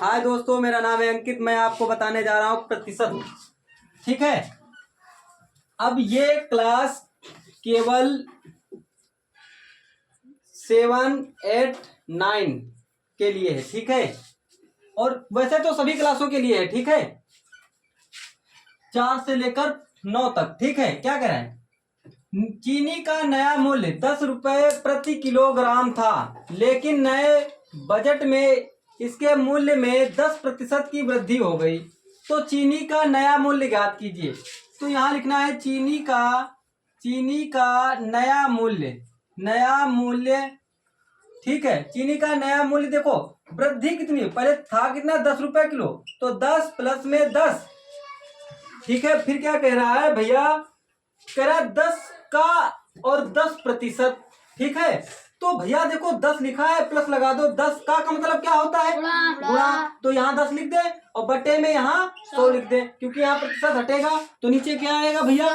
हाय दोस्तों, मेरा नाम है अंकित। मैं आपको बताने जा रहा हूँ प्रतिशत। ठीक है, अब ये क्लास केवल 7, 8, 9 के लिए है। ठीक है, और वैसे तो सभी क्लासों के लिए है। ठीक है, 4 से लेकर 9 तक। ठीक है, क्या कह रहे हैं? चीनी का नया मूल्य 10 रुपए प्रति किलोग्राम था, लेकिन नए बजट में इसके मूल्य में 10% की वृद्धि हो गई। तो चीनी का नया मूल्य ज्ञात कीजिए। तो यहाँ लिखना है चीनी का नया मूल्य। ठीक है, चीनी का नया मूल्य देखो, वृद्धि कितनी है? पहले था कितना? 10 रुपए किलो, तो 10 प्लस में 10। ठीक है, फिर क्या कह रहा है भैया? कह रहा है 10 का और 10%। ठीक है, तो भैया देखो 10 लिखा है, प्लस लगा दो। 10 का मतलब क्या होता है? गुणा। तो यहाँ 10 लिख दे और बटे में यहाँ 100 लिख दे, क्योंकि यहाँ प्रतिशत हटेगा तो नीचे क्या आएगा भैया?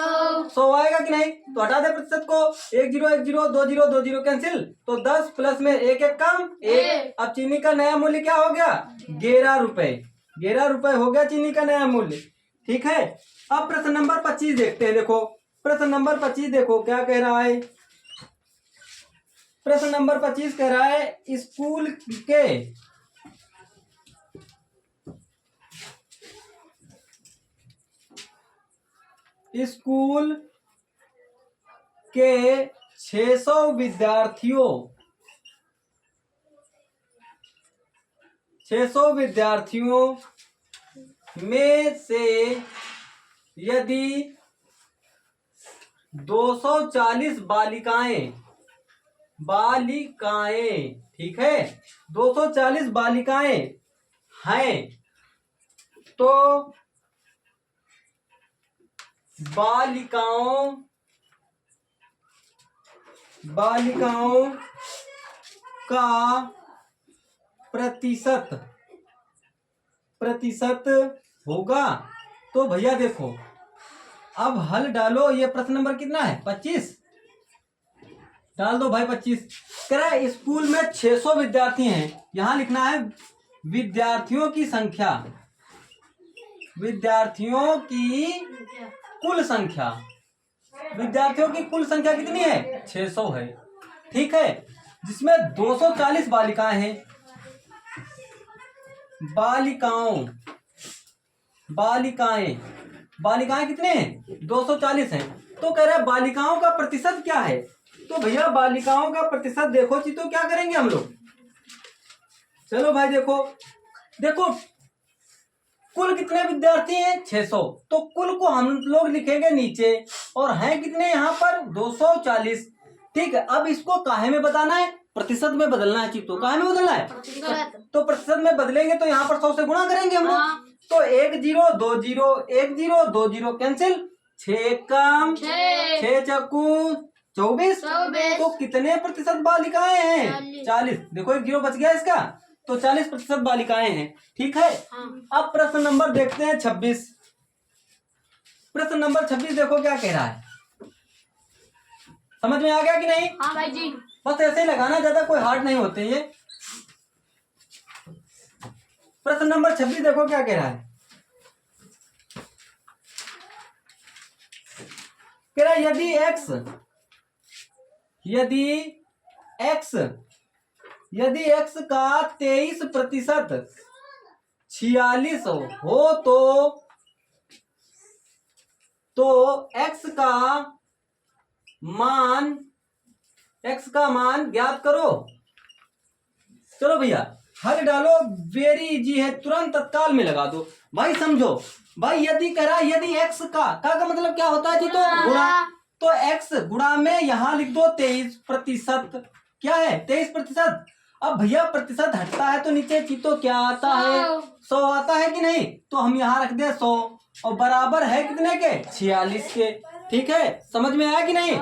100 आएगा कि नहीं? तो हटा दे प्रतिशत को। 1 0 1 0 2 0 2 0 कैंसिल। तो 10 प्लस में 1 1 कम 1। अब चीनी का नया मूल्य क्या हो गया? 11 रुपए। 11 रुपए हो गया चीनी का नया मूल्य। ठीक है, अब प्रश्न नंबर 25 देखते हैं। देखो प्रश्न नंबर 25 देखो क्या कह रहा है। प्रश्न नंबर 25 कह रहा है स्कूल के 600 विद्यार्थियों में से यदि 240 बालिकाएं, ठीक है, 240 बालिकाएं हैं, तो बालिकाओं का प्रतिशत होगा। तो भैया देखो, अब हल डालो। ये प्रश्न नंबर कितना है? 25 डाल दो भाई। 25 कह रहा है स्कूल में 600 विद्यार्थी हैं। यहां लिखना है विद्यार्थियों की संख्या, विद्यार्थियों की कुल संख्या। विद्यार्थियों की कुल संख्या कितनी है? 600 है। ठीक है, जिसमें 240 बालिकाएं हैं। बालिकाएं कितने हैं? 240 हैं। तो कह रहा है बालिकाओं का प्रतिशत क्या है? तो भैया बालिकाओं का प्रतिशत देखो जी, तो क्या करेंगे हम लोग? चलो भाई देखो कुल कितने विद्यार्थी हैं? 600। तो कुल को हम लोग लिखेंगे नीचे, और हैं कितने यहाँ पर? 240। ठीक है, अब इसको काहे में बताना है? प्रतिशत में बदलना है। तो काहे में बदलना है? तो प्रतिशत में बदलेंगे तो यहाँ पर 100 से गुणा करेंगे हम लोग। तो 1 0 2 0 1 0 2 0 कैंसिल। 6 कम 6 चक्कू 24। तो कितने प्रतिशत बालिकाएं हैं? 40। देखो 1 0 बच गया इसका, तो 40% बालिकाएं हैं। ठीक है, अब प्रश्न नंबर देखते हैं 26। प्रश्न नंबर 26 देखो क्या कह रहा है। समझ में आ गया कि नहीं? हाँ भाई जी। बस ऐसे ही लगाना, ज्यादा कोई हार्ड नहीं होते ये। प्रश्न नंबर 26 देखो क्या कह रहा है। कह रहा है यदि x का 23% 46 हो, तो x का मान ज्ञात करो। चलो भैया हल डालो। वेरी इजी है, तुरंत तत्काल में लगा दो भाई। समझो भाई, यदि कह रहा है यदि x का मतलब क्या होता है जी? तो गुणा। तो x गुणा में यहां लिख दो 23%। क्या है? 23%। अब भैया प्रतिशत हटता है तो नीचे चीतो क्या आता है? 100 आता है कि नहीं? तो हम यहाँ रख दे 100, और बराबर है कितने के? 46 के। ठीक है, समझ में आया कि नहीं?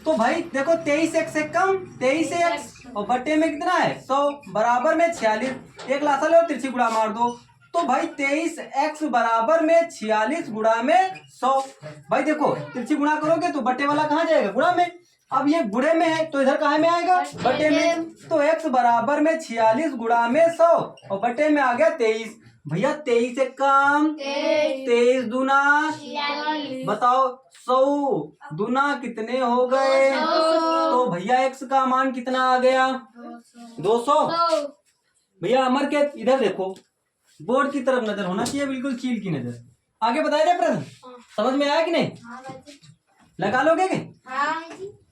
तो भाई देखो 23x से कम 23x, और बटे में कितना है? 100, बराबर में 46। एक लासा लो, तिरछी गुणा मार दो। तो भाई 23x बराबर में 46 गुणा में 100। भाई देखो तिरछी गुणा करोगे तो बटे वाला कहाँ जाएगा? गुणा में। अब ये गुणे में है तो इधर कहाँ में आएगा, बटे में। तो x बराबर में 46 गुणा में 100 और बटे में आ गया 23। भैया 23 एक काम 23 दूना, बताओ 100 दूना कितने हो गए। तो भैया x का मान कितना आ गया, 200। भैया अमर के इधर देखो, बोर्ड की तरफ नजर होना चाहिए, बिल्कुल चील की नजर। आगे बताया जाए प्रश्न, समझ में आया कि नहीं, लगा लोगे कि?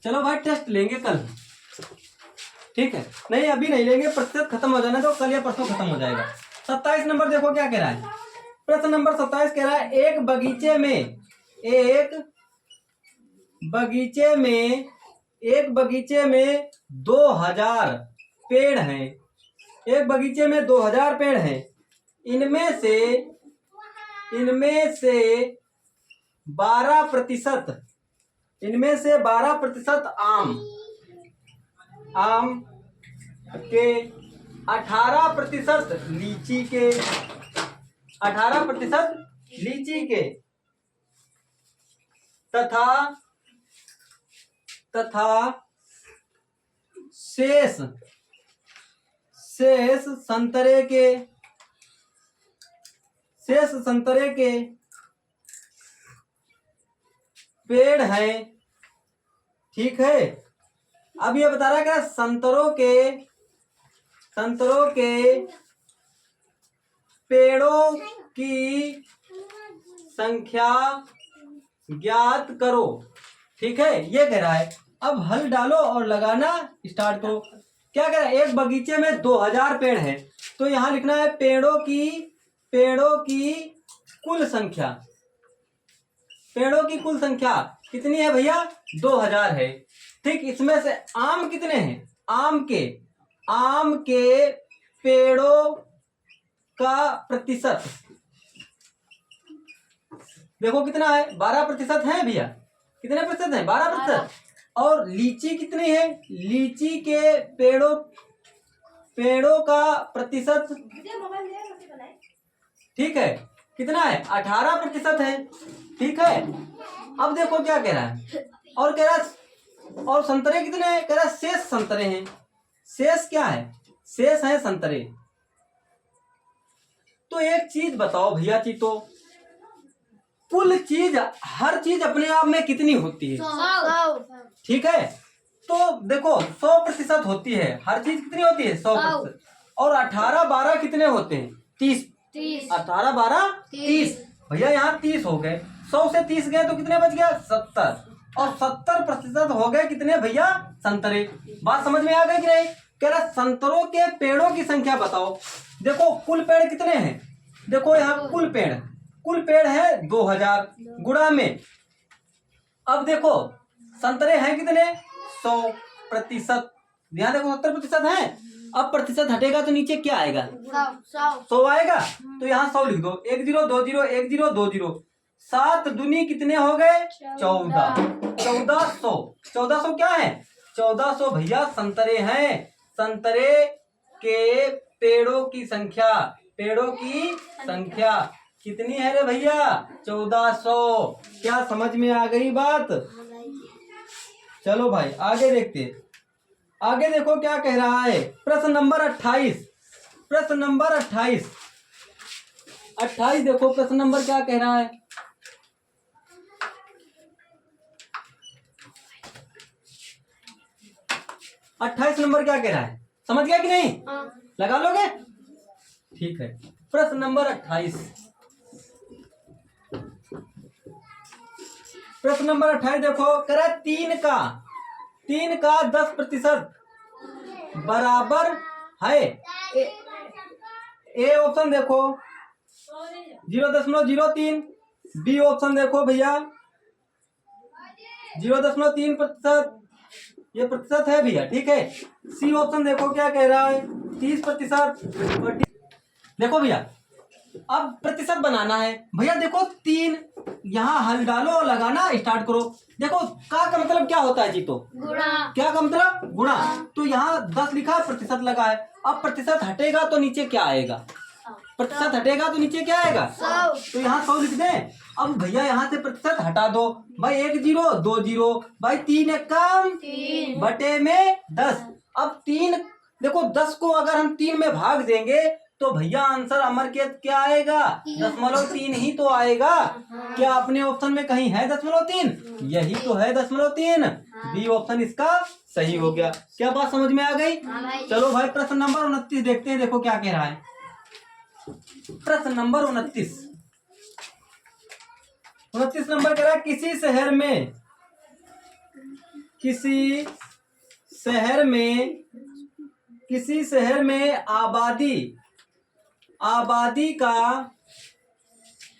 चलो भाई टेस्ट लेंगे कल, ठीक है। नहीं अभी नहीं लेंगे, प्रतिशत खत्म हो जाना तो कल या परसों खत्म हो जाएगा। 27 नंबर देखो क्या कह रहा है, प्रश्न नंबर 27 कह रहा है एक बगीचे में 2000 पेड़ हैं। एक बगीचे में 2000 पेड़ हैं, इनमें से 12% आम के, 18% लीची के तथा शेष संतरे के पेड़ हैं, ठीक है। अब ये बता रहा है कि संतरों के पेड़ों की संख्या ज्ञात करो, ठीक है, ये कह रहा है। अब हल डालो और लगाना स्टार्ट करो। क्या कह रहा है, एक बगीचे में 2000 पेड़ है, तो यहां लिखना है पेड़ों की कुल संख्या। पेड़ों की कुल संख्या कितनी है भैया, 2000 है, ठीक। इसमें से आम कितने हैं, आम के पेड़ों का प्रतिशत देखो कितना है, 12% है भैया। कितने प्रतिशत है, 12%। और लीची कितनी है, लीची के पेड़ों का प्रतिशत, ठीक है, कितना है, 18% है, ठीक है। अब देखो क्या कह रहा है, और कह रहा है और संतरे कितने हैं, कह रहा है शेष संतरे हैं। शेष क्या है, शेष है संतरे। तो एक चीज बताओ भैया जी, तो कुल चीज, हर चीज अपने आप में कितनी होती है, 100, ठीक है। तो देखो 100% होती है, हर चीज कितनी होती है, 100%। और 18-12 कितने होते हैं, 30। 18-12 30। भैया यहाँ 30 हो गए, 100 से 30 गए तो कितने बच गया, 70। और 70% हो गए कितने भैया, संतरे। बात समझ में आ गई कि नहीं। कह रहा संतरों के पेड़ों की संख्या बताओ। देखो कुल पेड़ कितने हैं, देखो यहाँ कुल पेड़ है 2000 गुणा में। अब देखो संतरे हैं कितने, 100%। ध्यान देखो 70% है। अब प्रतिशत हटेगा तो नीचे क्या आएगा, 100 आएगा। तो यहाँ 100 लिख दो, 10 20 10 20। 7 दूनी कितने हो गए, 14। 1400 क्या है, 1400 भैया संतरे हैं। संतरे के पेड़ों की संख्या कितनी है रे भैया, 1400। क्या समझ में आ गई बात। चलो भाई आगे देखते, आगे देखो क्या कह रहा है। प्रश्न नंबर 28 देखो प्रश्न नंबर क्या कह रहा है। 28 नंबर क्या कह रहा है, समझ गया कि नहीं, लगा लोगे, ठीक है। प्रश्न नंबर 28 देखो, कह रहा है 3 का 10% बराबर है। ए ऑप्शन देखो 0.03, बी ऑप्शन देखो भैया 0.3%, ये प्रतिशत है भैया, ठीक है। सी ऑप्शन देखो क्या कह रहा है, 30%। देखो भैया अब प्रतिशत बनाना है भैया। देखो 3, यहाँ हल डालो और लगाना स्टार्ट करो। देखो का मतलब क्या होता है जी, तो गुणा। क्या का मतलब, गुणा। तो यहाँ 10 लिखा है, प्रतिशत लगा है। अब प्रतिशत हटेगा तो नीचे क्या आएगा, प्रतिशत हटेगा तो नीचे क्या आएगा? 100। तो यहाँ 100 लिख दें। अब भैया यहाँ से प्रतिशत हटा दो भाई, 1 0 2 0 भाई, 3 एकम 3 बटे में 10। अब 3 देखो, 10 को अगर हम 3 में भाग देंगे तो भैया आंसर अमर के क्या आएगा? 0.3 ही तो आएगा। क्या अपने ऑप्शन में कहीं है 0.3? यही तो है 0.3। बी ऑप्शन इसका सही हो गया। क्या बात समझ में आ गई? चलो भाई प्रश्न नंबर 29 देखते हैं, देखो क्या कह रहा है। प्रश्न नंबर 29 नंबर कह रहा है, किसी शहर में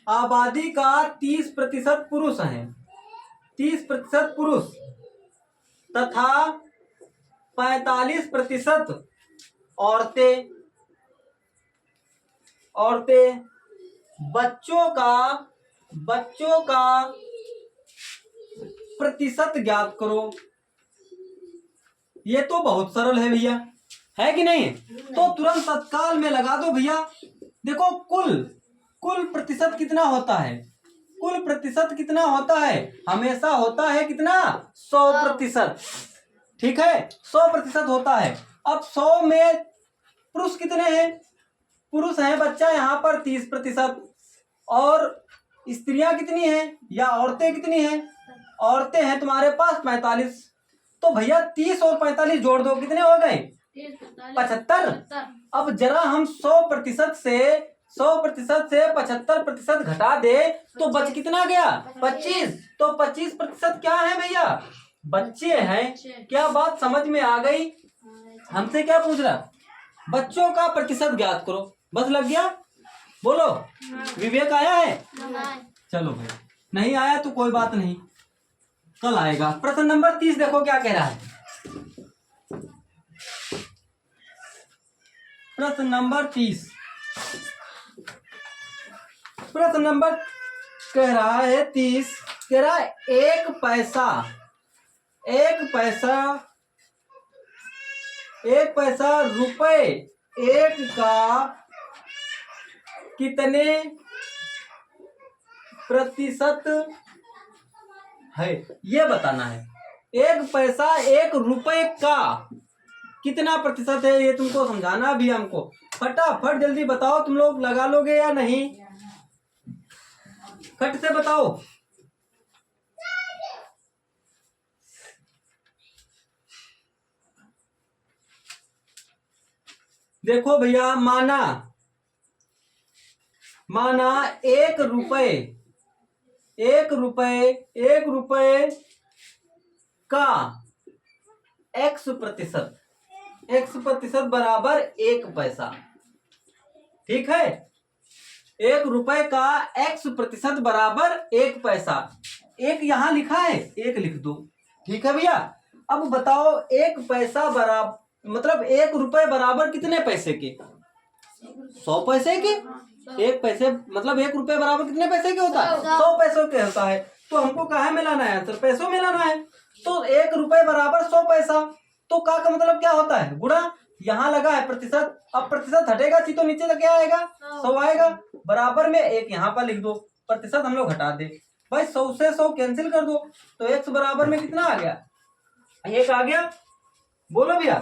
आबादी का 30% पुरुष हैं, 30% पुरुष तथा 45% औरतें। बच्चों का प्रतिशत ज्ञात करो। ये तो बहुत सरल है भैया, है कि नहीं? तो तुरंत तत्काल में लगा दो भैया। देखो कुल प्रतिशत कितना होता है? कुल प्रतिशत कितना होता है? हमेशा होता है कितना? 100%। ठीक है, 100% होता है। अब 100 में पुरुष कितने हैं? पुरुष हैं बच्चा यहाँ पर 30%, और स्त्रियां कितनी हैं या औरतें कितनी हैं? औरतें हैं तुम्हारे पास 45। तो भैया 30 और 45 जोड़ दो, कितने हो गए? 75। अब जरा हम 100% से 75% घटा दे तो बच कितना गया? 25। तो 25% क्या है भैया? बच्चे हैं। क्या बात समझ में आ गई? हमसे क्या पूछ रहा? बच्चों का प्रतिशत ज्ञात करो, बस लग गया। बोलो, विवेक आया है? चलो भाई, नहीं आया तो कोई बात नहीं, कल आएगा। प्रश्न नंबर 30 देखो क्या कह रहा है। प्रश्न नंबर 30 कह रहा है 30 कह रहा है, एक पैसा रुपए एक का कितने प्रतिशत है, ये बताना है। 1 पैसा 1 रुपए का कितना प्रतिशत है, ये तुमको समझाना भी हमको। फटाफट जल्दी बताओ, तुम लोग लगा लोगे या नहीं? फट से बताओ। देखो भैया, माना 1 रुपए का x प्रतिशत बराबर 1 पैसा। ठीक है, 1 रुपए का x प्रतिशत बराबर 1 पैसा। 1 यहां लिखा है, 1 लिख दो। ठीक है भैया, अब बताओ 1 पैसा बराबर मतलब 1 रुपए बराबर कितने पैसे के? 100 पैसे के। 1 पैसे मतलब 1 रुपए बराबर कितने पैसे के होता है? 100 पैसों के होता है। तो हमको कहाँ में लाना है? आंसर पैसों में लाना है। तो 1 रुपए बराबर 100 पैसा। तो का मतलब क्या होता है? गुणा। यहाँ लगा है प्रतिशत, अब प्रतिशत हटेगा तो नीचे तो क्या आएगा? 100 आएगा। बराबर में 1 यहाँ पर लिख दो, प्रतिशत हम लोग हटा दे भाई। 100 से 100 कैंसिल कर दो, तो x बराबर में कितना आ गया? 1 आ गया। बोलो भैया,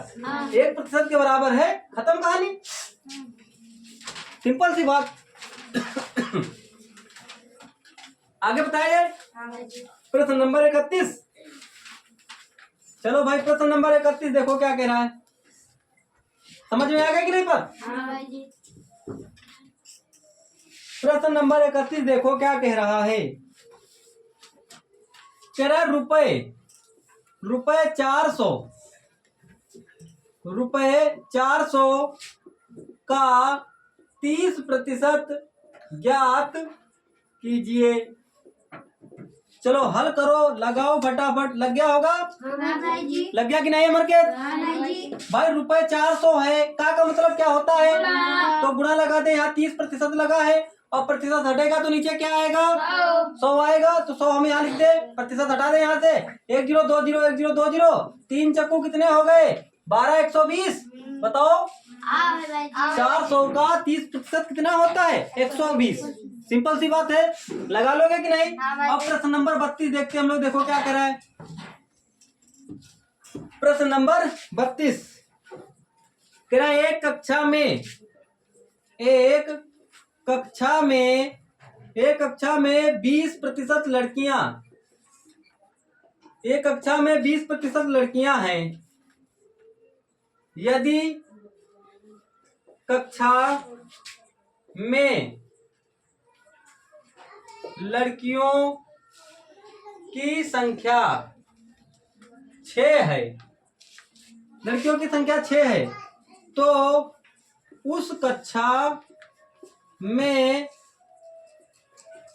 1% के बराबर है। खत्म कहानी, सिंपल सी बात। आगे बताया जाए। प्रश्न नंबर 31। चलो भाई, प्रश्न नंबर 31 देखो क्या कह रहा है। समझ में आ गया कि नहीं? पर प्रश्न नंबर 31 देखो क्या कह रहा है। कह रहा है रुपए 400 का 30% ज्ञात कीजिए। चलो हल करो, लगाओ फटाफट। लग गया होगा? लग गया कि नहीं अमर के? भाई रुपए 400 है, का मतलब क्या होता है? तो गुणा लगा दे। यहाँ 30% लगा है और प्रतिशत हटेगा तो नीचे क्या आएगा? 100 आएगा। तो 100 हम यहाँ लिख दे, प्रतिशत हटा दे यहाँ से। 1 0 2 0 1 0 2 0, 3 चक्कू कितने हो गए? 12 120। बताओ। हाँ भाई जी। 400 का 30% कितना होता है? 120। सिंपल सी बात है, लगा लोगे कि नहीं? हाँ भाई। अब प्रश्न नंबर 32 देखते हैं हम लोग। देखो क्या कह रहा है प्रश्न नंबर 32। कह रहा है एक कक्षा में 20% लड़कियां, एक कक्षा में 20% लड़कियां हैं। यदि कक्षा में लड़कियों की संख्या 6 है, लड़कियों की संख्या 6 है, तो उस कक्षा में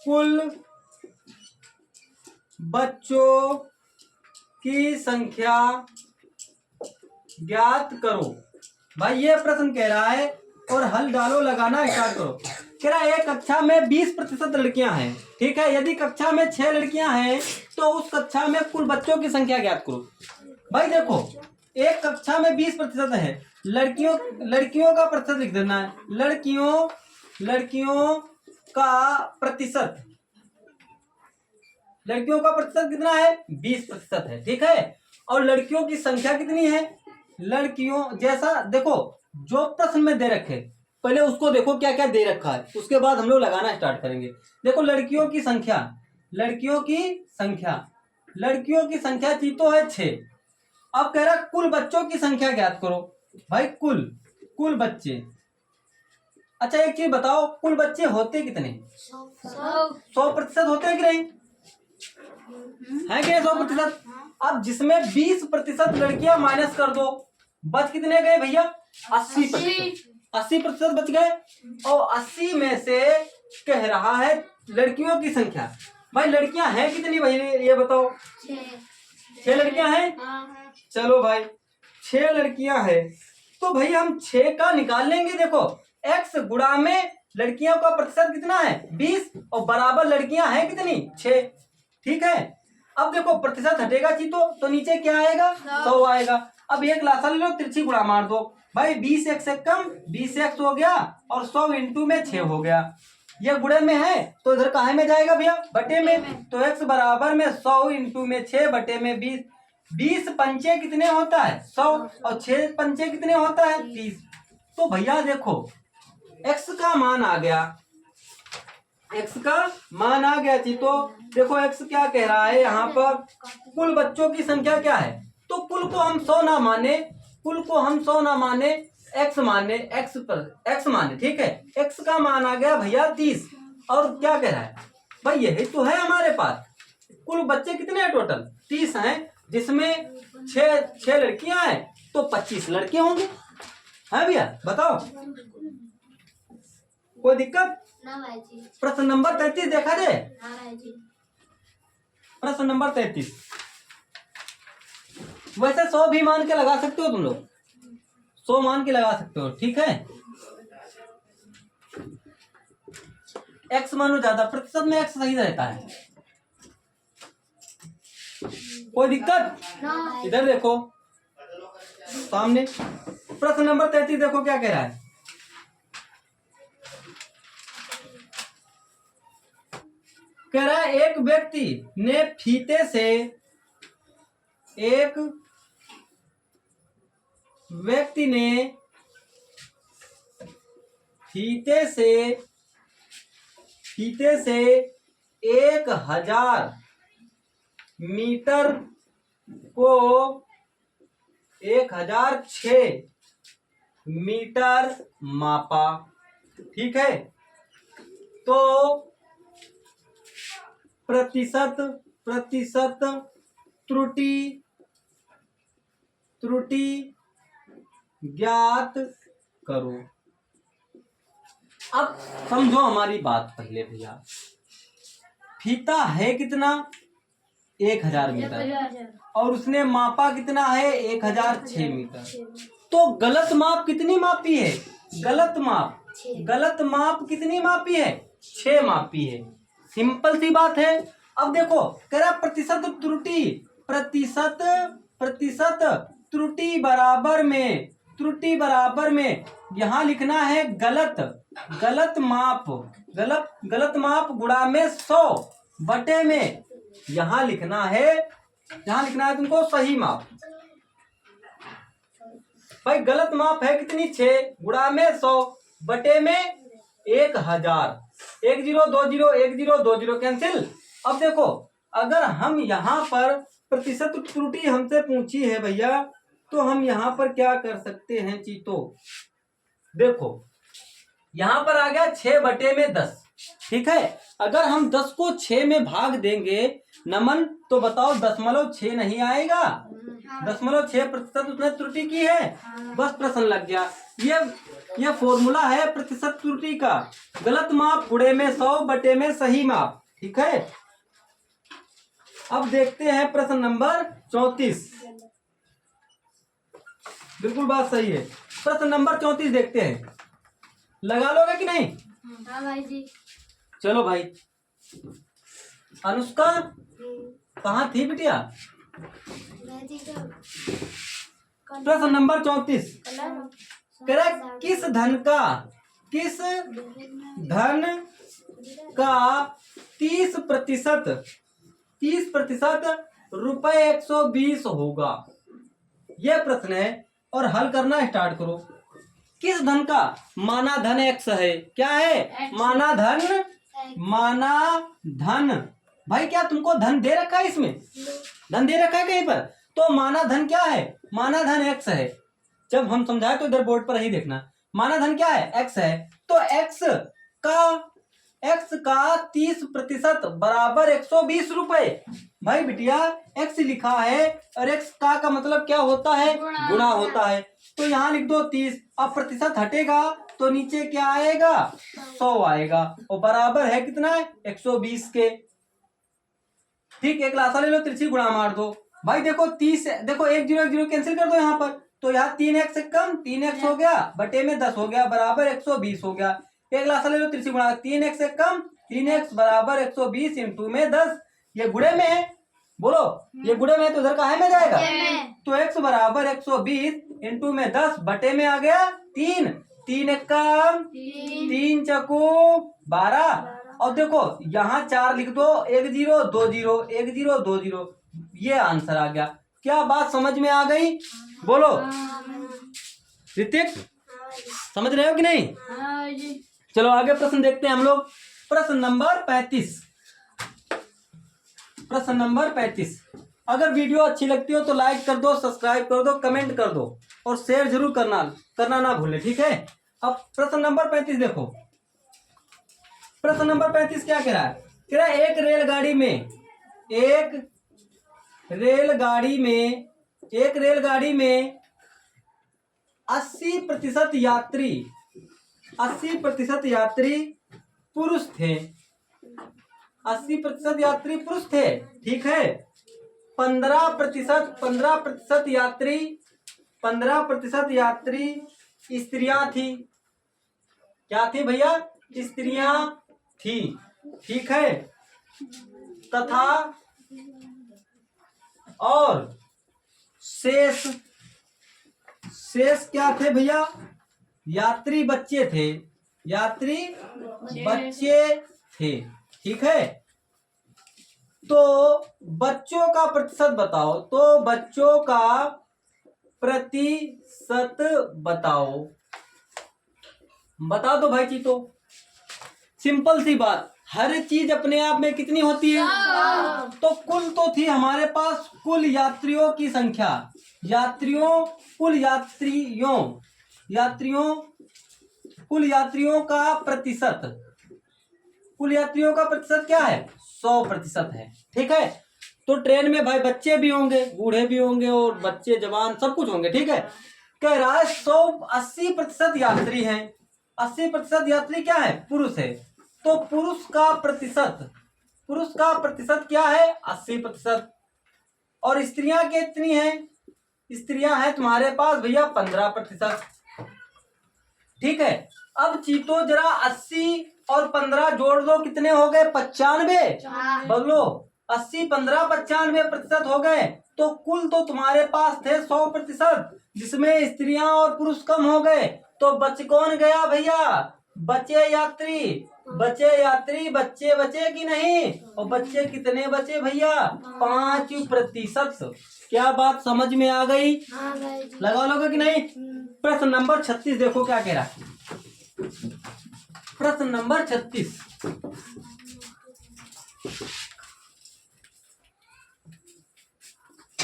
कुल बच्चों की संख्या ज्ञात करो। भाई ये प्रश्न कह रहा है और हल डालो, लगाना स्टार्ट करो। कह रहा है एक कक्षा में 20% लड़कियां हैं, ठीक है। यदि कक्षा में 6 लड़कियां हैं तो उस कक्षा में कुल बच्चों की संख्या ज्ञात करो। भाई देखो, एक कक्षा में 20% है, लड़कियों का प्रतिशत लिख देना है। लड़कियों का प्रतिशत कितना है? 20% है, ठीक है। और लड़कियों की संख्या कितनी है? लड़कियों जैसा देखो जो प्रश्न में दे रखे, पहले उसको देखो क्या क्या दे रखा है, उसके बाद हम लोग लगाना स्टार्ट करेंगे। देखो लड़कियों की संख्या चीतो है 6। अब कह रहा कुल बच्चों की संख्या ज्ञात करो। भाई कुल बच्चे, अच्छा एक चीज बताओ, कुल बच्चे होते कितने? 100% होते हैं कि नहीं? है कि 100%? अब जिसमें 20% लड़कियां माइनस कर दो, बच कितने गए भैया? 80% बच गए। और 80 में से कह रहा है लड़कियों की संख्या। भाई लड़कियां हैं कितनी भाई, ये बताओ। 6 लड़कियां हैं। चलो भाई 6 लड़कियां हैं, तो भाई हम 6 का निकाल लेंगे। देखो x गुणा में लड़कियों का प्रतिशत कितना है? 20, और बराबर लड़कियां हैं कितनी? 6, ठीक है। अब देखो प्रतिशत हटेगा चीतो, तो नीचे क्या आएगा? 100 आएगा। अब एक लासा ले लो, तिरछी गुणा मार दो। भाई 20x से कम 20x हो गया, और 100 इंटू में 6 हो गया। ये गुणे में है तो इधर काहे में जाएगा भैया? बटे में। तो x बराबर में 100 इंटू में 6 बटे में 20। 20 पंचे कितने होता है? 100, और 6 पंचे कितने होता है? 30। तो भैया देखो x का मान आ गया चीतो। देखो x क्या कह रहा है यहाँ पर? कुल बच्चों की संख्या क्या है? तो कुल को हम 100 ना माने, x माने, ठीक है। x का मान आ गया भैया 30। और क्या कह रहा है भाई? यही तो है हमारे पास। कुल बच्चे कितने हैं? टोटल 30 हैं, जिसमें 6 लड़कियां हैं, तो 25 लड़के होंगे। है भैया? बताओ कोई दिक्कत? प्रश्न नंबर 33 देखा जाए। प्रश्न नंबर 33, वैसे 100 भी मान के लगा सकते हो तुम लोग, 100 मान के लगा सकते हो, ठीक है। x मानो ज्यादा, प्रतिशत में x सही रहता है। कोई दिक्कत? इधर देखो सामने प्रश्न नंबर 33 देखो क्या कह रहा है। कह रहा है एक व्यक्ति ने फीते से 1000 मीटर को 1006 मीटर मापा, ठीक है। तो प्रतिशत त्रुटि ज्ञात करो। अब समझो हमारी बात पहले भैया। फीता है कितना? 1000 मीटर, और उसने मापा कितना है? 1006 मीटर। तो गलत माप कितनी मापी है? गलत माप कितनी मापी है? 6 मापी है। सिंपल सी बात है। अब देखो कह रहा प्रतिशत त्रुटि बराबर में त्रुटि बराबर में यहाँ लिखना है गलत माप, गलत माप गुणा में 100 बटे में यहाँ लिखना है तुमको सही माप। भाई गलत माप है कितनी 6 गुणा में 100 बटे में 1000। 1 0 2 0 1 0 2 0 कैंसिल। अब देखो अगर हम यहाँ पर प्रतिशत त्रुटि हमसे पूछी है भैया, तो हम यहाँ पर क्या कर सकते हैं चीतो, देखो यहाँ पर आ गया 6 बटे में 10, ठीक है। अगर हम 10 को 6 में भाग देंगे नमन, तो बताओ 0.6 नहीं आएगा। 0.6% उसने त्रुटि की है, बस प्रश्न लग गया। ये फॉर्मूला है प्रतिशत त्रुटि का, गलत माप गुणे में 100 बटे में सही माप, ठीक है। अब देखते हैं प्रश्न नंबर 34। बिल्कुल बात सही है। प्रश्न नंबर 34 देखते हैं, लगा लोगे कि नहीं? हाँ भाई जी। चलो भाई। अनुष्का कहाँ थी बिटिया? प्रश्न नंबर 34 कह रहा है किस धन का 30% रुपए 120 होगा। यह प्रश्न है और हल करना स्टार्ट करो। किस धन का? माना धन x है। क्या है? माना धन। भाई क्या तुमको धन दे रखा है? इसमें धन दे रखा है कहीं पर? तो माना धन क्या है? माना धन x है। जब हम समझाए तो इधर बोर्ड पर ही देखना। माना धन क्या है? x है। तो x का 30% बराबर 120 रुपए। भाई बिटिया x लिखा है और x का मतलब क्या होता है? गुणा होता है। तो यहाँ लिख दो 30। अब प्रतिशत हटेगा तो नीचे क्या आएगा? 100 आएगा और बराबर है कितना है? 120 के। ठीक, एक लासा ले लो, तिरछी गुणा मार दो। भाई देखो 30, देखो 1 0 1 0 कैंसिल कर दो यहाँ पर, तो यहाँ 3x से कम 3x हो गया बटे में 10 हो गया बराबर 120 हो गया। एक लासा ले लो, तिरछी गुणा, 3x से कम 3x बराबर 120 इंटू में 10। ये गुणे में है, बोलो ये गुणे में है तो उधर काहे में जाएगा? तो x बराबर 120 इंटू में 10 बटे में आ गया 3। 3 एक कम 3 चकू 12। और देखो यहाँ 4 लिख दो, 1 0 2 0 1 0 2 0, ये आंसर आ गया। क्या बात समझ में आ गई? बोलो ऋतिक, समझ रहे हो कि नहीं? हाँ जी। चलो आगे प्रश्न देखते हैं हम लोग। प्रश्न नंबर 35। प्रश्न नंबर 35। अगर वीडियो अच्छी लगती हो तो लाइक कर दो, सब्सक्राइब कर दो, कमेंट कर दो और शेयर जरूर करना ना भूले, ठीक है। अब प्रश्न नंबर 35 देखो। प्रश्न नंबर 35 क्या कह रहा है? कह रहा है एक रेलगाड़ी में 80% यात्री पुरुष थे। 80% यात्री पुरुष थे, ठीक है। 15% यात्री स्त्रियां थी। क्या थी भैया? स्त्रियां थी, ठीक है। तथा और शेष क्या थे भैया? यात्री बच्चे थे, ठीक है। तो बच्चों का प्रतिशत बताओ, तो बच्चों का प्रतिशत बताओ, बता दो भाई जी। तो सिंपल सी बात, हर चीज अपने आप में कितनी होती है? तो कुल तो थी हमारे पास कुल यात्रियों की संख्या, कुल यात्रियों का प्रतिशत, क्या है? 100% है, ठीक है। तो ट्रेन में भाई बच्चे भी होंगे, बूढ़े भी होंगे और बच्चे जवान सब कुछ होंगे, ठीक है। कह रहा है 80% यात्री हैं। 80% यात्री क्या है? पुरुष है। तो पुरुष का प्रतिशत क्या है? 80%। और स्त्रियां कितनी हैं? स्त्रियां हैं तुम्हारे पास भैया 15%, ठीक है। अब चीतो जरा 80 और 15 जोड़ दो, कितने हो गए? 95। बोलो 80 15 95% हो गए, तो कुल तो तुम्हारे पास थे 100%, जिसमें स्त्रियां और पुरुष कम हो गए। तो बच कौन गया भैया? बचे यात्री। बच्चे बचे कि नहीं? और बच्चे कितने बचे भैया? 5%। क्या बात समझ में आ गई? लगा लोगे कि नहीं? प्रश्न नंबर 36 देखो क्या कह रहा है। प्रश्न नंबर 36,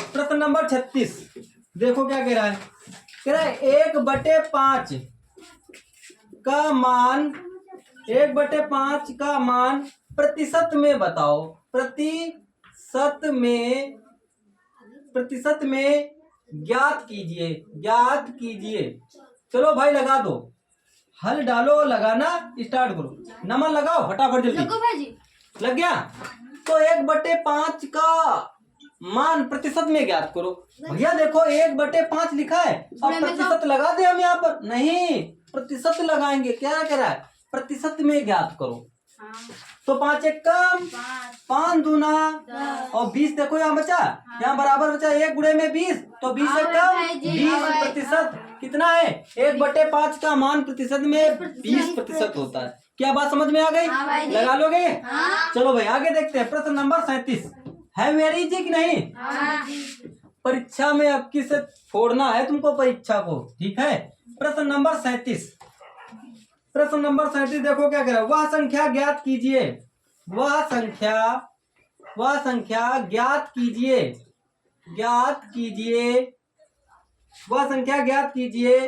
प्रश्न नंबर 36 देखो क्या कह रहा है। कह रहा है 1/5 का मान, 1/5 का मान प्रतिशत में बताओ। प्रतिशत में ज्ञात कीजिए। चलो भाई लगा दो, हल डालो, लगाना स्टार्ट करो। नंबर लगाओ फटाफट जल्दी। लग गया? तो 1/5 का मान प्रतिशत में ज्ञात करो। भैया देखो 1/5 लिखा है और प्रतिशत लगा दे हम यहाँ पर? नहीं, प्रतिशत लगाएंगे। क्या कह रहा है? प्रतिशत में ज्ञात करो। तो 5 एक कम, 5 दूना और 20 देखो यहाँ बचा, यहाँ बराबर बचा 1 गुणे में 20, तो 20 एक कम 20%। कितना है? 1/5 का मान प्रतिशत में 20% होता है। क्या बात समझ में आ गई? लगा लोगे? चलो भाई आगे देखते हैं। प्रश्न नंबर 37 है मेरी जी कि नहीं? परीक्षा में अब किसे छोड़ना है तुमको परीक्षा को, ठीक है? प्रश्न नंबर 37, प्रश्न नंबर 37 देखो क्या कह रहा है। वह संख्या ज्ञात कीजिए, वह संख्या ज्ञात कीजिए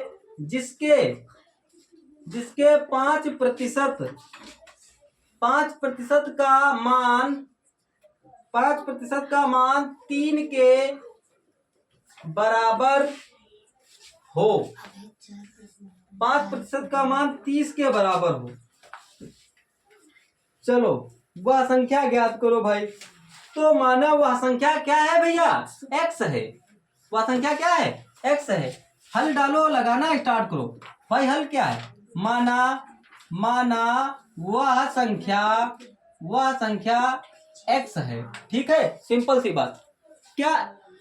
जिसके 5% का मान 3 के बराबर हो। 5% का मान 30 के बराबर हो। चलो वह संख्या ज्ञात करो भाई। तो माना वह संख्या क्या है भैया? x है। वह संख्या क्या है? x है। हल डालो, लगाना स्टार्ट करो भाई। हल क्या है? माना वह संख्या x है, ठीक है? सिंपल सी बात। क्या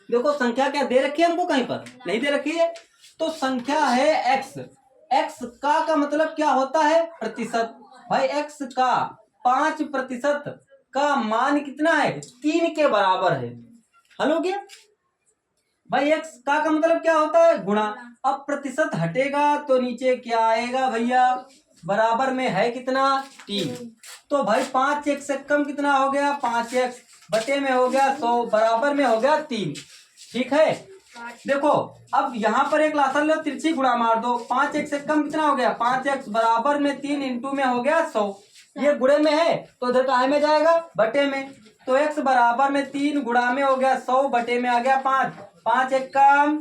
देखो संख्या क्या दे रखी है हमको? कहीं पर नहीं दे रखी है। तो संख्या है x। x का मतलब क्या होता है? प्रतिशत। भाई x का 5% का मान कितना है? 3 के बराबर है। हल हो गया भाई। x का मतलब क्या होता है? गुणा। अब प्रतिशत हटेगा तो नीचे क्या आएगा भैया? बराबर में है कितना? 3। तो भाई 5x से कम कितना हो गया? 5x बटे में हो गया 100, बराबर में हो गया 3, ठीक है? देखो अब यहाँ पर एक लासन लो, तिरछी गुणा मार दो। 5x से कम कितना हो गया? 5x बराबर में 3 इंटू में हो गया 100। ये गुणे में है तो इधर काहे में जाएगा? बटे में। तो x बराबर में 3 गुणा में हो गया 100, बटे में आ गया 5। 5 एक कम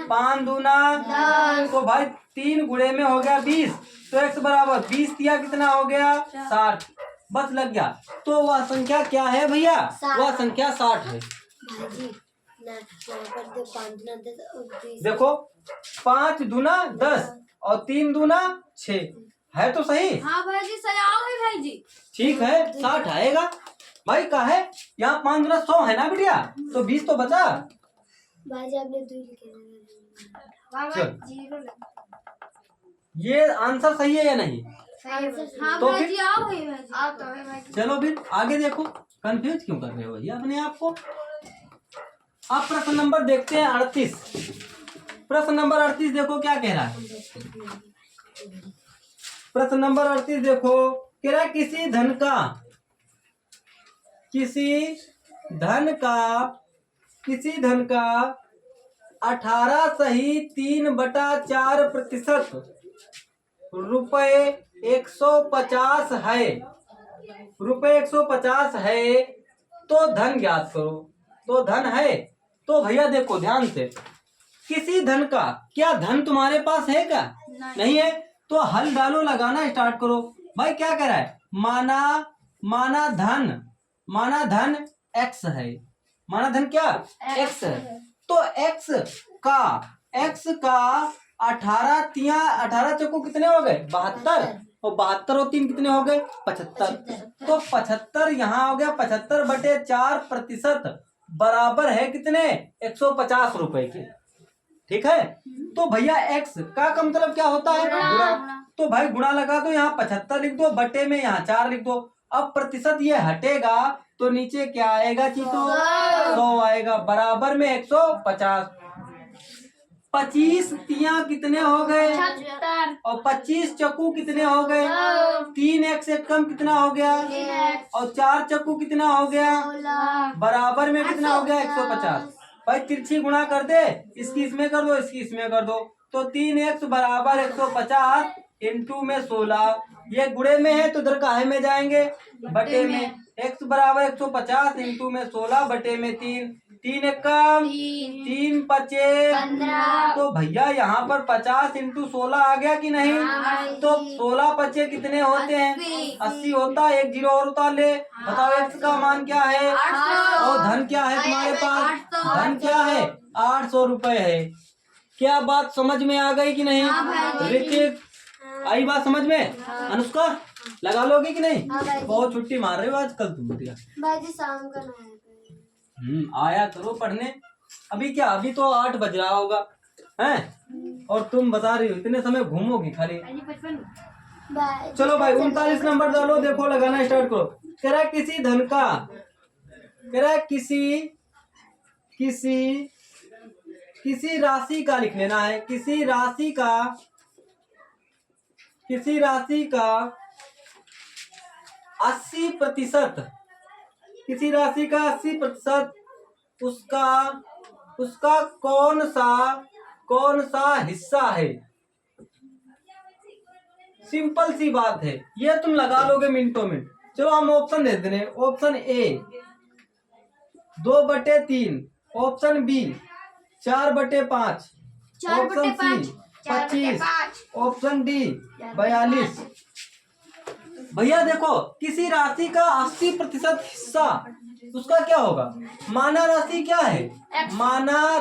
5 दूना, तो भाई 3 गुणे में हो गया 20। तो x बराबर 20 दिया कितना हो गया? 60। बस लग गया। तो वह संख्या क्या है भैया? वह संख्या 60 है। देखो 5 दूना 10 और 3 दूना 6 है तो सही? हाँ भाई जी, सही आओगे भाई जी। ठीक है, 60 आएगा भाई। का है यहाँ 5 दूना 100 है ना बिटिया? तो 20 तो बचा भाई जी। आपने 2 लिखे। ये आंसर सही है या नहीं? हाँ तो भाई फिर जी, आओ भाई जी। आओ तो भाई जी। चलो फिर आगे देखो। कंफ्यूज क्यों कर रहे हो भैया अपने आप को? अब प्रश्न नंबर देखते हैं 38। प्रश्न नंबर 38 देखो क्या कह रहा है। प्रश्न नंबर 38 देखो कह रहा है किसी धन का 18 सही 3/4% रुपए 150 है। रुपए 150 है तो धन ज्ञात करो। तो धन है तो भैया देखो ध्यान से, किसी धन का, क्या धन तुम्हारे पास है क्या? नहीं है। तो हल डालो, लगाना स्टार्ट करो भाई। क्या कह रहा है? माना धन x है। माना धन क्या? x है। तो x का 18 चौको कितने हो गए? 72। और 72 और 3 कितने हो गए? 75। तो 75 यहाँ हो गया 75/4% बराबर है कितने? 150 रुपए के। ठीक है, तो भैया x का मतलब क्या होता है? गुणा। तो भाई गुणा लगा दो, यहाँ 75 लिख दो, बटे में यहाँ 4 लिख दो। अब प्रतिशत ये हटेगा तो नीचे क्या आएगा चीतो? 100 आएगा, बराबर में 150। 25 तिया कितने हो गए? 76 और 25 चक्कू कितने हो गए? 3x एक कम कितना हो गया? और 4 चक्कू कितना हो गया? बराबर में कितना हो गया? 150। भाई तिरछी गुणा कर दे, इसकी इसमें कर दो, इसकी इसमें कर दो, तो 3x बराबर 150 इंटू में 16। ये गुणे में है तो इधर काहे में जाएंगे? बटे में। x बराबर 150 इंटू में 16 बटे में 3। 3 एक कम 3 पचे 15। तो भैया यहाँ पर 50 इंटू 16 आ गया कि नहीं? तो 16 पचे कितने होते हैं? 80 होता है। 1 जीरो और उतार ले। बताओ x का मान क्या है? 800। और धन क्या है तुम्हारे पास? धन क्या है? 800 रुपए है। क्या बात समझ में आ गई कि नहीं? ऋतिक आई बात समझ में? अनुष्का लगा लोगे कि नहीं? हाँ भाई। बहुत छुट्टी मार रहे हो आजकल तुम भैया। भाई जी शाम का ना आया करो पढ़ने। अभी क्या, अभी तो 8 बज रहा होगा हैं, और तुम बता रही हो इतने समय घूमोगी खाली। भाई चलो भाई 39 नंबर डालो, देखो लगाना स्टार्ट करो। कह रहा है किसी धन का, कह रहा है किसी राशि का लिख लेना है। किसी राशि का 80%, किसी राशि का 80% उसका कौन सा हिस्सा है? सिंपल सी बात है, ये तुम लगा लोगे मिनटों में। चलो हम ऑप्शन दे देंगे। Option A 2/3, option B 4/5, 4/5, option C 25, option D 42। भैया देखो, किसी राशि का 80% हिस्सा उसका क्या होगा? माना राशि क्या है? माना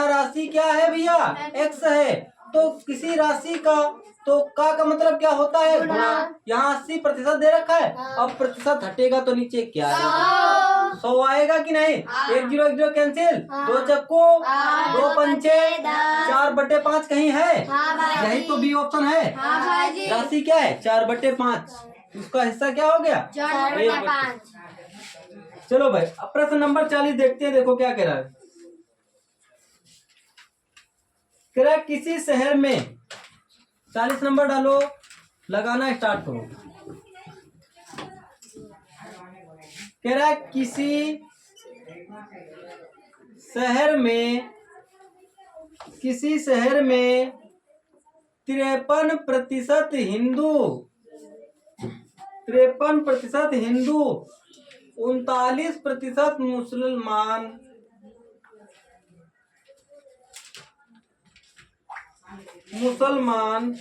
राशि क्या है भैया? x है। तो किसी राशि का तो का मतलब क्या होता है? गुणा। यहाँ 80% दे रखा है, अब प्रतिशत हटेगा तो नीचे क्या आएगा? 100 आएगा कि नहीं? 1 जीरो 1 जीरो कैंसिल, 2 चक्को 2 पंचे 4/5 कहीं है? यही तो बी ऑप्शन है। राशि क्या है? 4/5, उसका हिस्सा क्या हो गया? 4/5। चलो भाई अब प्रश्न नंबर 40 देखते हैं। देखो क्या कह रहा है। कह रहा है किसी शहर में, 40 नंबर डालो, लगाना स्टार्ट करो। कह रहा है किसी शहर में 53% हिंदू, 39% मुसलमान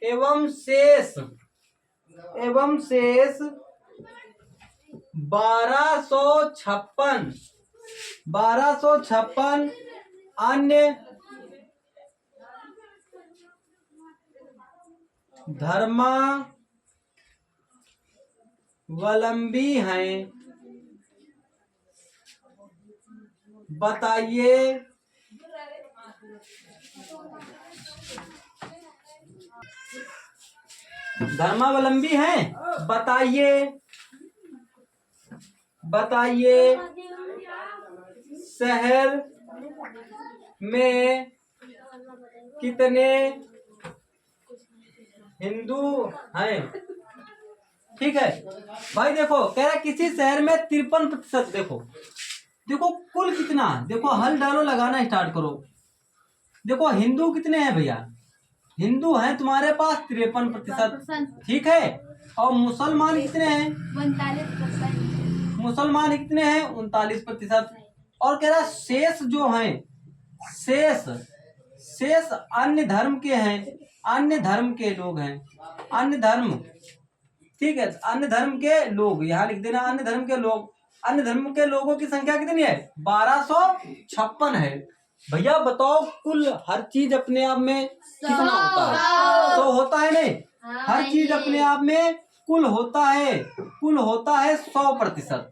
एवं शेष 1256 अन्य धर्मावलंबी हैं। बताइए धर्मावलंबी हैं, बताइए शहर में कितने हिंदू हैं? ठीक है भाई। देखो कह रहा है किसी शहर में 53%। देखो कुल कितना, देखो हल डालो, लगाना स्टार्ट करो। देखो हिंदू कितने हैं भैया? हिंदू हैं तुम्हारे पास 53%, ठीक है। और मुसलमान कितने हैं? 39%। मुसलमान कितने हैं? 39%। और कह रहा है शेष जो हैं, शेष अन्य धर्म के हैं, अन्य धर्म के लोग हैं, अन्य धर्म, ठीक है। अन्य धर्म के लोग यहाँ लिख देना, अन्य धर्म के लोग। अन्य धर्म के लोगों की संख्या कितनी है? 1256 है। भैया बताओ कुल हर चीज अपने आप में कितना होता है? 100 होता है नहीं? हर चीज अपने आप में कुल होता है, कुल होता है 100%,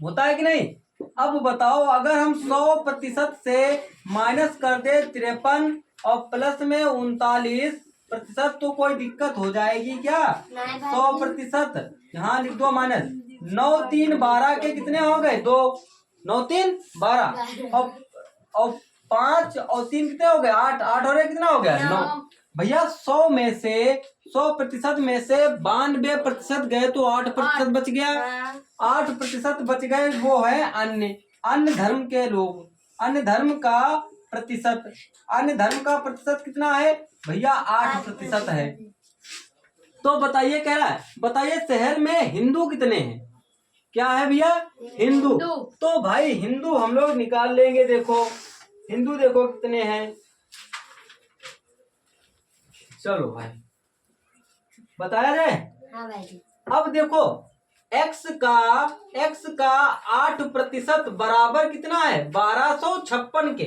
होता है कि नहीं? अब बताओ अगर हम 100% से माइनस कर दे 53 और प्लस में 39%, तो कोई दिक्कत हो जाएगी क्या? नहीं भाई। 100%, यहाँ लिख दो माइनस। 9 3 12 के कितने हो गए? 2, 9 3 12, और 5 और 3 कितने हो गए? 8, 8 और 1 कितना हो गया? 9। भैया 100% में से 92% गए तो 8% बच गया। 8% बच गए, वो है अन्य, अन्य धर्म के लोग। अन्य धर्म का प्रतिशत, अन्य धर्म का प्रतिशत कितना है भैया? 8% है। तो बताइए, कह रहा है बताइए शहर में हिंदू कितने हैं? क्या है भैया? हिंदू। तो भाई हिंदू हम लोग निकाल लेंगे। देखो हिंदू देखो कितने हैं, चलो भाई बताया जाए। हाँ भाई। अब देखो x का 8% बराबर कितना है? 1256 के।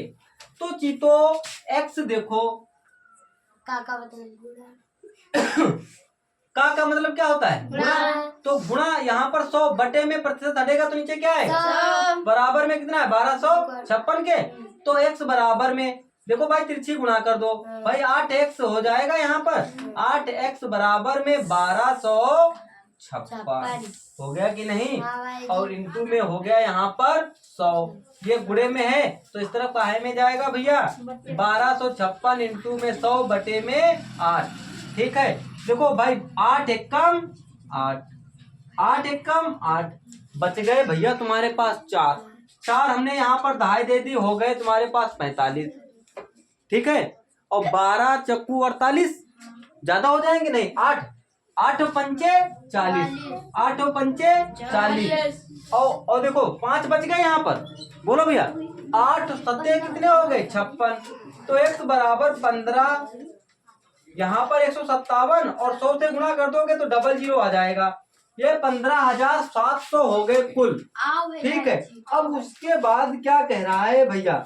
तो चीतो x देखो, काका बताइए। का मतलब क्या होता है? गुणा। तो गुणा, यहाँ पर 100 बटे में प्रतिशत हटेगा तो नीचे क्या है? बराबर में कितना है? 1256 के। तो x बराबर में देखो भाई तिरछी गुणा कर दो भाई, 8x हो जाएगा यहाँ पर। 8x बराबर में 1256 हो गया कि नहीं? और इंटू में हो गया यहाँ पर 100। ये गुणे में है तो इस तरफ काहे में जाएगा भैया? 1256 इंटू में 100 बटे में 8। ठीक है, देखो भाई 8 एकम 8, 8 एकम 8, बच गए भैया तुम्हारे पास 4। 4 हमने यहाँ पर दहाई दे दी, हो गए तुम्हारे पास 45। ठीक है, और 12 चक्कू 48, ज्यादा हो जाएंगे नहीं? 8 8 पंचे 40, 8 पंचे 40, और देखो 5 बच गए यहाँ पर। बोलो भैया 8 सत्ते कितने हो गए? 56। तो x बराबर 15, यहाँ पर 157 और 100 से गुणा कर दोगे तो 00 आ जाएगा। ये 15,700 हो गए कुल। ठीक है, अब उसके बाद क्या कह रहा है भैया?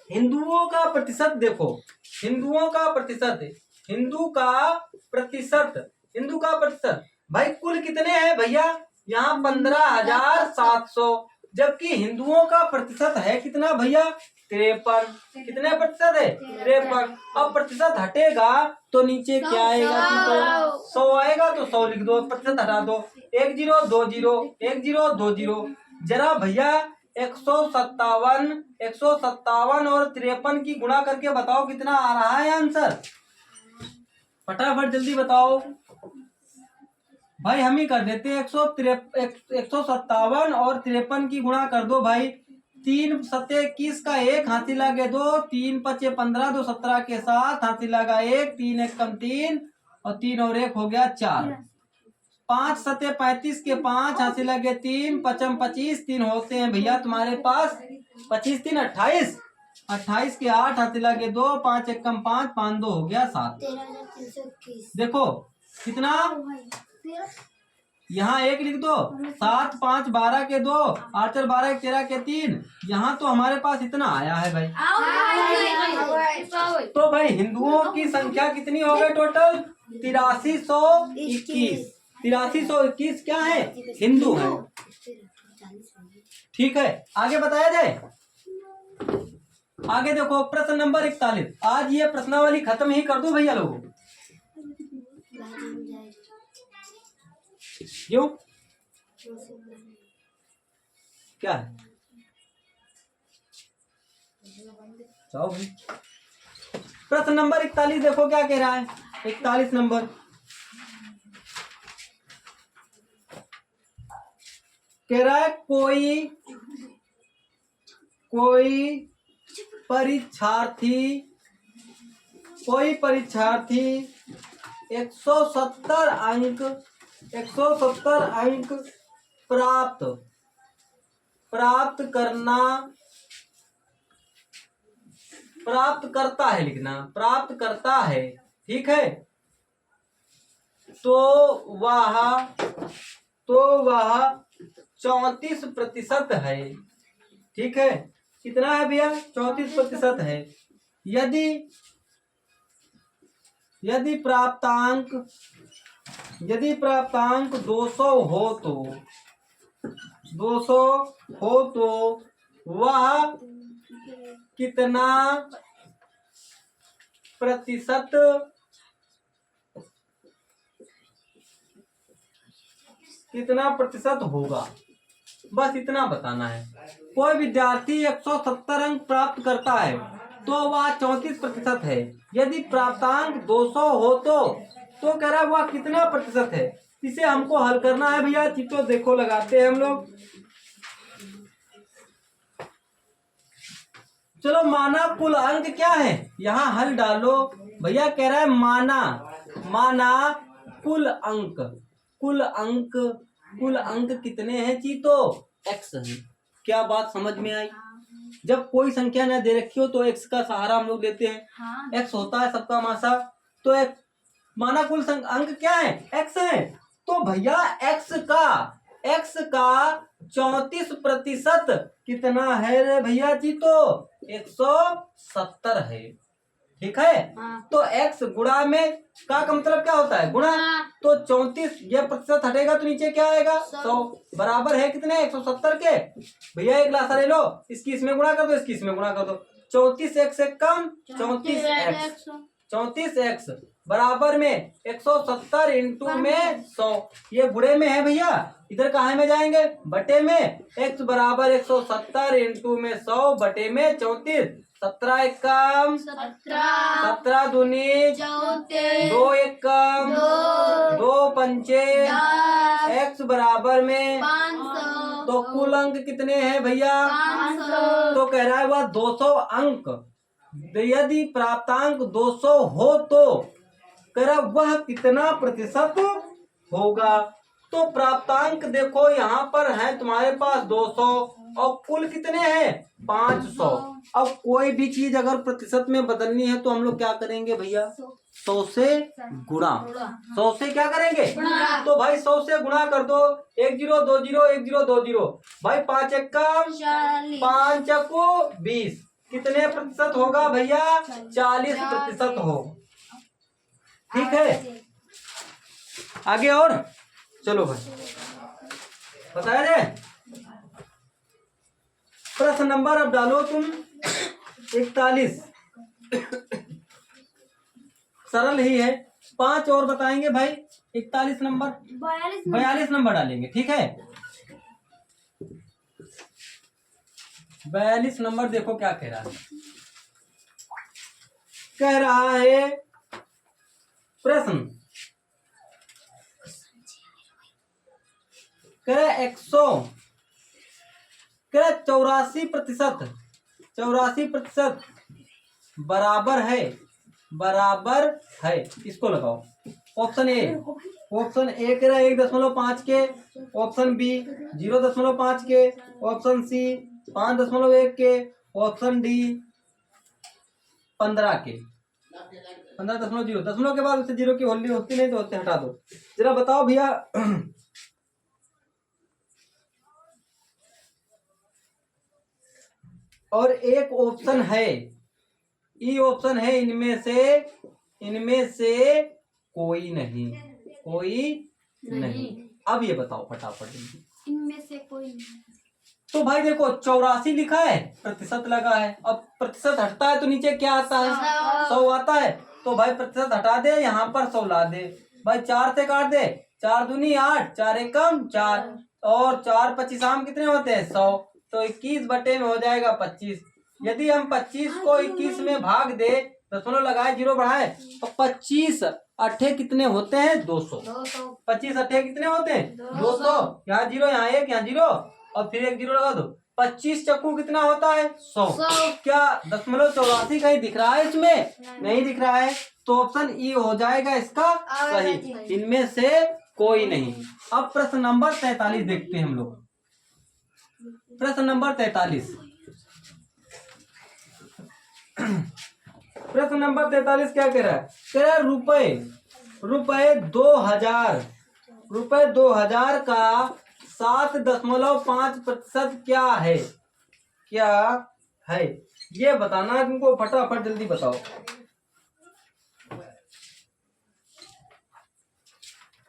हिंदुओं का प्रतिशत देखो, हिंदुओं का प्रतिशत, हिंदू का प्रतिशत, हिंदू का प्रतिशत भाई कुल कितने हैं भैया? यहाँ 15,700, जबकि हिंदुओं का प्रतिशत है कितना भैया? 53। कितने प्रतिशत है? 53। अब प्रतिशत हटेगा तो नीचे क्या आएगा? तो 100 आएगा, तो 100 लिख दो, प्रतिशत हटा दो। 1 0 2 0, 1 0 2 0। जरा भैया 157 और 53 की गुणा करके बताओ कितना आ रहा है आंसर? फटाफट जल्दी बताओ भाई, हम ही कर देते हैं। 157 और 53 की गुणा कर दो भाई। 3 सत्ते 21 का 1 हाथी लगे 2, 3 पचे 15, 2 17 के 7 हाथी लगा 1, 3 1 कम 3 और 3 और 1 हो गया 4। 5 सत्ते 35 के 5 हाथी लगे 3, पचम 25, 3 होते हैं भैया तुम्हारे पास 25 3 28, 28 के 8 हाथी लगे 2, 5 1 कम 5, 5 2 हो गया 7। 13,321। देखो कितना, यहाँ 1 लिख दो, 7 5 12 के 2, 8 4 12 1 13 के 3। यहाँ तो हमारे पास इतना आया है भाई। तो भाई हिंदुओं की संख्या कितनी हो गई टोटल? 8321। 8321 क्या है? हिंदू है। ठीक है, आगे बताया जाए। आगे देखो प्रश्न नंबर 41। आज ये प्रश्नावली खत्म ही कर दो भैया लोगों। क्यों? क्या है? जाओ भाई। प्रश्न नंबर 41 देखो क्या कह रहा है। 41 नंबर कह रहा है कोई परीक्षार्थी 170 अंक प्राप्त करता है, लिखना प्राप्त करता है। ठीक है, तो वह 34% है। ठीक है, कितना है भैया? 34% है। यदि यदि प्राप्तांक 200 हो तो वह कितना प्रतिशत होगा? बस इतना बताना है। कोई विद्यार्थी 170 अंक प्राप्त करता है तो वह 34% है। यदि प्राप्तांक 200 हो तो कह रहा है वह कितना प्रतिशत है। इसे हमको हल करना है भैया। चित्रो देखो लगाते हैं हम लोग। चलो माना कुल अंक क्या है, यहाँ हल डालो भैया। कह रहा है माना कुल अंक कितने हैं चीतो? x है। क्या बात समझ में आई? जब कोई संख्या न दे रखी हो तो x का सहारा हम लोग लेते हैं। x होता है सबका मासा। तो माना कुल अंक क्या है? x है। तो भैया x का 34% कितना है रे भैया जी? तो 170 है। ठीक है। तो x गुणा में का मतलब क्या होता है? गुणा। तो 34 ये प्रतिशत हटेगा तो नीचे क्या आएगा? 100 बराबर है कितने? 170 के। भैया एक लासा ले लो, इसकी इसमें गुणा कर दो, इसकी इसमें गुणा कर दो। 34x एक कम 34x बराबर में 170 इंटू में 100। ये गुणे में है भैया, इधर कहाँ में जाएंगे? बटे में। x बराबर 170 इंटू में 100 बटे में 34। 17 एक कम 17 दूनी 2 एक कम 2 पंचे x बराबर में। तो कुल अंक कितने हैं भैया? तो कह रहा है वह 200 अंक। यदि प्राप्तांक 200 हो तो कह रहा वह कितना प्रतिशत होगा? तो प्राप्तांक देखो यहाँ पर है तुम्हारे पास 200 और कुल कितने हैं? 500। अब कोई भी चीज अगर प्रतिशत में बदलनी है तो हम लोग क्या करेंगे भैया? 100 से गुणा। 100 से क्या करेंगे? तो भाई 100 से गुणा कर दो। 1 0 2 0 1 0 2 0 भाई 5 एक कम 5 चको 20। कितने प्रतिशत होगा भैया? 40% हो। ठीक है। आगे और चलो भाई बताया रे। प्रश्न नंबर अब डालो तुम 41। सरल ही है। 5 और बताएंगे भाई। 41 नंबर 42 नंबर डालेंगे। ठीक है। 42 नंबर देखो क्या कह रहा है। कह रहा है प्रश्न, कह रहा 84% बराबर है। इसको लगाओ। ऑप्शन ए कह रहा है 1.5 के। ऑप्शन बी 0.5 के। ऑप्शन सी 5.1 के। ऑप्शन डी 15 के। 15.0 दशमलव के बाद उससे 0 की होल्डी होती नहीं तो उससे हटा दो। जरा बताओ भैया। और एक ऑप्शन है, ई ऑप्शन है, इनमें से कोई नहीं। अब ये बताओ फटाफट। इनमें से कोई नहीं। तो भाई देखो 84 लिखा है, प्रतिशत लगा है। अब प्रतिशत हटता है तो नीचे क्या आता है? 100 आता है। तो भाई प्रतिशत हटा दे, यहाँ पर 100 ला दे। भाई 4 से काट दे। 4 दूनी 8 4 एकम 4 और 4 25 आम कितने होते हैं? 100। तो 21 बटे में हो जाएगा 25। यदि हम 25 को 21 में भाग दे, दशमलव लगाए 0 बढ़ाए, तो 25 अट्ठे कितने होते हैं? 200। 25 अट्ठे कितने होते हैं? 200। यहाँ 0 यहाँ 1 यहाँ 0 और फिर 1 0 लगा दो। 25 चक्कू कितना होता है? 100। क्या 0.84 कहीं दिख रहा है इसमें? नहीं दिख रहा है। तो ऑप्शन ई हो जाएगा इसका सही। इनमें से कोई नहीं। अब प्रश्न नंबर 43 देखते हैं हम लोग। प्रश्न नंबर 43। प्रश्न नंबर 43 क्या कह रहा है? कह रहा है रुपए 2000 का 7.5% क्या है? क्या है, ये बताना तुमको, फटाफट जल्दी बताओ।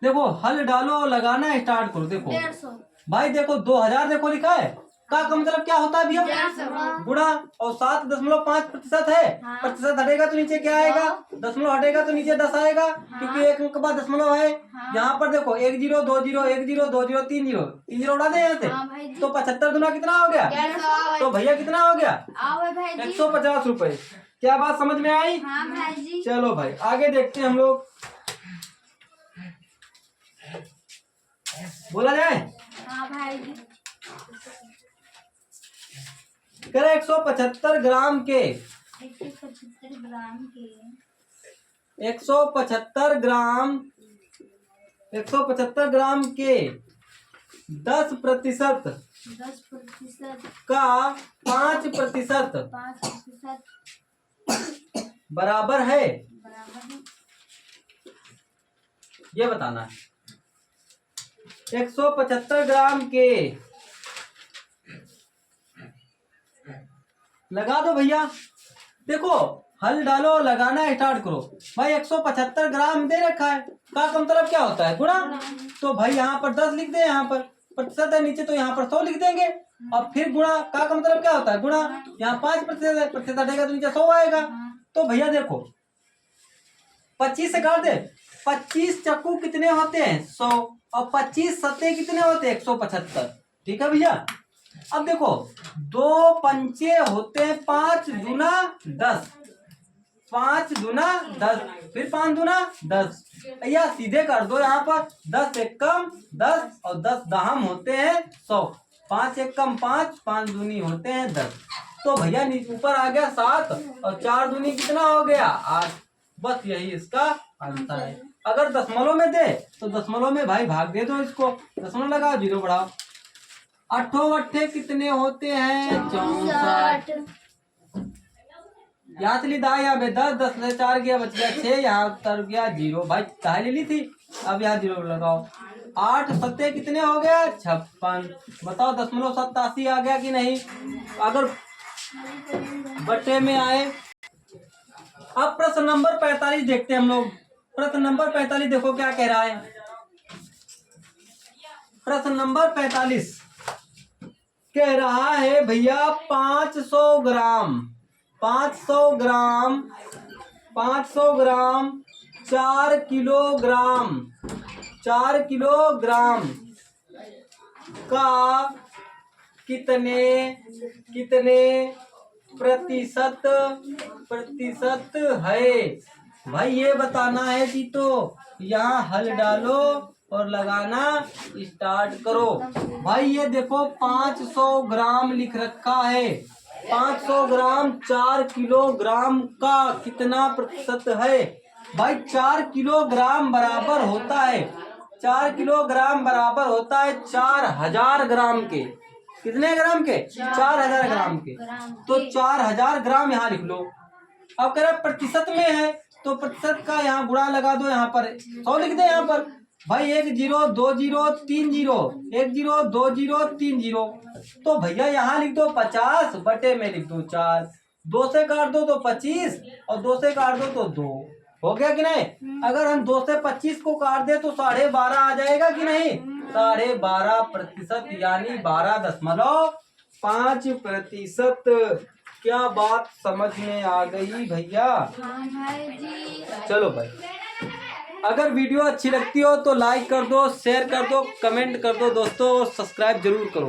देखो हल डालो, लगाना स्टार्ट करो। देखो 150। भाई देखो 2000 देखो लिखा है, का मतलब क्या होता है भैया? 150 गुणा, और 7.5% है। हाँ। प्रतिशत हटेगा तो नीचे क्या आएगा? दशमलव हटेगा तो नीचे 10 आएगा, हाँ। क्योंकि एक अंक के बाद दशमलव है। हाँ। यहाँ पर देखो 1 0 2 0 1 0 2 0 3 0 3 0 उड़ा दे यहाँ से। हाँ भाई जी। तो 75 गुना कितना हो गया? 150। तो भैया कितना हो गया? आओ भाई जी। 150 रुपए। क्या बात समझ में आई? हाँ भाई जी। चलो भाई आगे देखते हैं हम लोग, बोला जाए। हाँ भाई जी। करे 175 ग्राम के 175 ग्राम के 175 ग्राम 175 ग्राम के 10% 10% का 5% 5% बराबर है, बराबर है। ये बताना है। 175 ग्राम के, लगा दो भैया। देखो हल डालो, लगाना स्टार्ट करो। भाई 175 ग्राम दे रखा है, का मतलब क्या होता है? गुणा। तो भाई यहाँ पर 10 लिख दे, यहाँ पर प्रतिशत है नीचे तो यहाँ पर 100 लिख देंगे, और फिर गुणा, का मतलब क्या होता है? गुणा। यहाँ 5% है, प्रतिशत हटेगा तो नीचे 100 आएगा। तो भैया देखो 25 से काट दे, 25 चक्कू कितने होते हैं? 100, और 25 सत्ते कितने होते हैं? 175। ठीक है भैया। अब देखो 2 पंचे होते हैं 5 दूना 10, 5 दूना 10, फिर 5 दूना 10, या सीधे कर दो यहाँ पर 10 एक कम 10 और 10 दाहम होते हैं 100, 5 एक कम 5, 5 दूनी होते हैं 10। तो भैया ऊपर आ गया 7 और 4 दूनी कितना हो गया? 8। बस यही इसका आंसर है। अगर दशमलव में दे तो दशमलव में भाई भाग दे दो इसको, दशमलव लगाओ, 0 बढ़ाओ। 8 अट्ठे कितने होते हैं? 64। यहाँ से ली दाई, यहाँ पे 10 10 से 4 गया, बच गया 6, यहाँ उतर गया 0। भाई दाई ले ली थी, अब यहाँ 0 लगाओ। 8 सत्ते कितने हो गया? 56। बताओ 0.87 आ गया कि नहीं? अगर बट्टे में आए। अब प्रश्न नंबर 45 देखते हैं हम लोग। प्रश्न नंबर 45 देखो क्या कह रहा है। प्रश्न नंबर 45 कह रहा है भैया 500 ग्राम 4 किलोग्राम का कितने प्रतिशत है? भाई ये बताना है जी। तो यहाँ हल डालो और लगाना स्टार्ट करो। भाई ये देखो 500 ग्राम लिख रखा है। 500 ग्राम 4 किलोग्राम का कितना प्रतिशत है? भाई 4 किलोग्राम बराबर होता है, 4 किलोग्राम बराबर होता है 4000 ग्राम के। कितने ग्राम के? 4000 ग्राम के। तो 4000 ग्राम यहाँ लिख लो। अब कह रहे प्रतिशत में है तो प्रतिशत का यहाँ गुणा लगा दो, यहाँ पर 100 लिख दे। यहाँ पर भाई 1 0 2 0 3 0 1 0 2 0 3 0। तो भैया यहाँ लिख दो 50 बटे में लिख दो 4। 2 से काट दो तो 25 और 2 से काट दो तो 2। हो गया कि नहीं? अगर हम 2 से 25 को काट दे तो 12.5 आ जाएगा कि नहीं? 12.5% यानी 12.5%। क्या बात समझ में आ गई भैया? हाँ भाई जी। चलो भाई, अगर वीडियो अच्छी लगती हो तो लाइक कर दो, शेयर कर दो, कमेंट कर दो दोस्तों, और सब्सक्राइब जरूर करो।